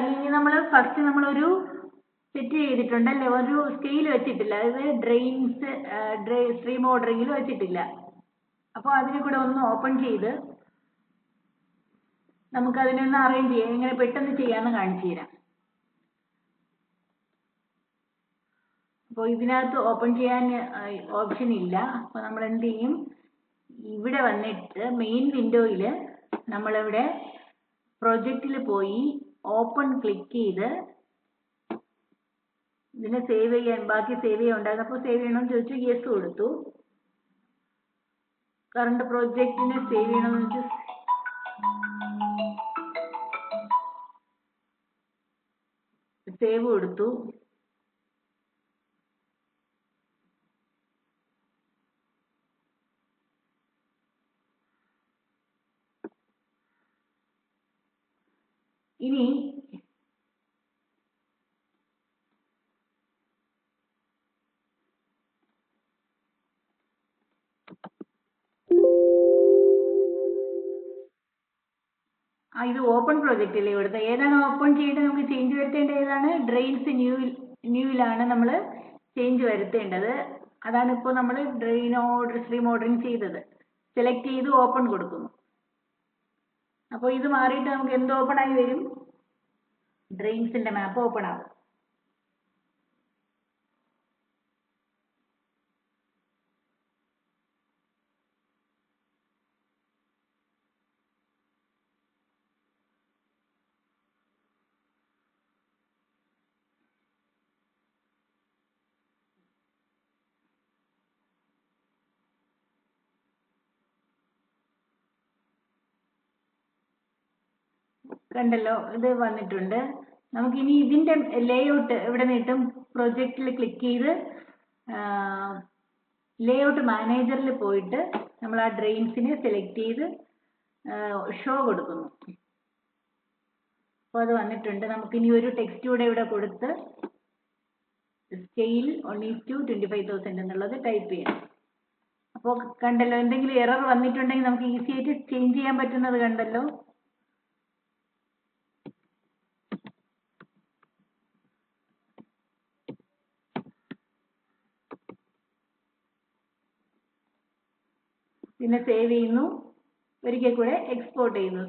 ഇനി നമ്മൾ ഫസ്റ്റ് നമ്മളൊരു സെറ്റ് ചെയ്തിട്ടുണ്ട് അല്ലേ, ഒരു സ്കെയിൽ വെച്ചിട്ടില്ല, അതായത് സ്ട്രീം ഓർഡറിങ്ങിൽ വെച്ചിട്ടില്ല. അപ്പോൾ അതിനെ കൂടെ ഒന്ന് ഓപ്പൺ ചെയ്ത് നമുക്ക് അതിനൊന്ന് അറേഞ്ച് ചെയ്യാം, എങ്ങനെ പെട്ടെന്ന് ചെയ്യാമെന്ന് കാണിച്ചു തരാം. അപ്പോൾ ഇതിനകത്ത് ഓപ്പൺ ചെയ്യാൻ ഓപ്ഷൻ ഇല്ല. അപ്പോൾ നമ്മൾ എന്ത് ചെയ്യും, ഇവിടെ വന്നിട്ട് മെയിൻ വിൻഡോയിൽ നമ്മളിവിടെ പ്രൊജക്റ്റിൽ പോയി ഓപ്പൺ ക്ലിക്ക് ചെയ്ത് ഇതിനെ സേവ് ചെയ്യാൻ, ബാക്കി സേവ് ചെയ്യാൻ ഉണ്ടായിരുന്നപ്പോൾ സേവ് ചെയ്യണമെന്ന് ചോദിച്ചു, യെസ് കൊടുത്തു. കറണ്ട് പ്രോജക്റ്റിനെ സേവ് ചെയ്യണമെന്ന് ചോദിച്ചു, സേവ് കൊടുത്തു. ഇനി ഇത് ഓപ്പൺ പ്രൊജക്റ്റ് അല്ലേ ഇവിടുത്തെ, ഏതാണ് ഓപ്പൺ ചെയ്യേണ്ടത്, നമുക്ക് ചേഞ്ച് വരുത്തേണ്ടത് ഏതാണ്, ഡ്രെയിൻസ് ന്യൂവിലാണ് നമ്മൾ ചേഞ്ച് വരുത്തേണ്ടത്. അതാണ് ഇപ്പോൾ നമ്മൾ സ്ട്രീം ഓർഡറിങ് ചെയ്തത്. സെലക്ട് ചെയ്ത് ഓപ്പൺ കൊടുക്കുന്നു. അപ്പോൾ ഇത് മാറിയിട്ട് നമുക്ക് എന്ത് ഓപ്പൺ ആയി വരും, ഡ്രെയിൻസിന്റെ മാപ്പ് ഓപ്പൺ ആവും. കണ്ടല്ലോ, ഇത് വന്നിട്ടുണ്ട്. നമുക്കിനി ഇതിന്റെ ലേഔട്ട് ഇവിടെ നിട്ടും പ്രൊജക്റ്റിൽ ക്ലിക്ക് ചെയ്ത് ലേഔട്ട് മാനേജറിൽ പോയിട്ട് നമ്മൾ ആ ഡ്രെയിൻസിനെ സെലക്ട് ചെയ്ത് ഷോ കൊടുക്കുന്നു. അപ്പോൾ അത് വന്നിട്ടുണ്ട്. നമുക്കിനി ഒരു ടെക്സ്റ്റ് കൂടെ ഇവിടെ കൊടുത്ത് സ്കെയിൽ 1:25,000 എന്നുള്ളത് ടൈപ്പ് ചെയ്യാം. അപ്പോൾ കണ്ടല്ലോ, എന്തെങ്കിലും എറർ വന്നിട്ടുണ്ടെങ്കിൽ നമുക്ക് ഈസി ആയിട്ട് ചേഞ്ച് ചെയ്യാൻ പറ്റുന്നത് കണ്ടല്ലോ. പിന്നെ സേവ് ചെയ്യുന്നു, ഒരിക്കൽ കൂടെ എക്സ്പോർട്ട് ചെയ്യുന്നു.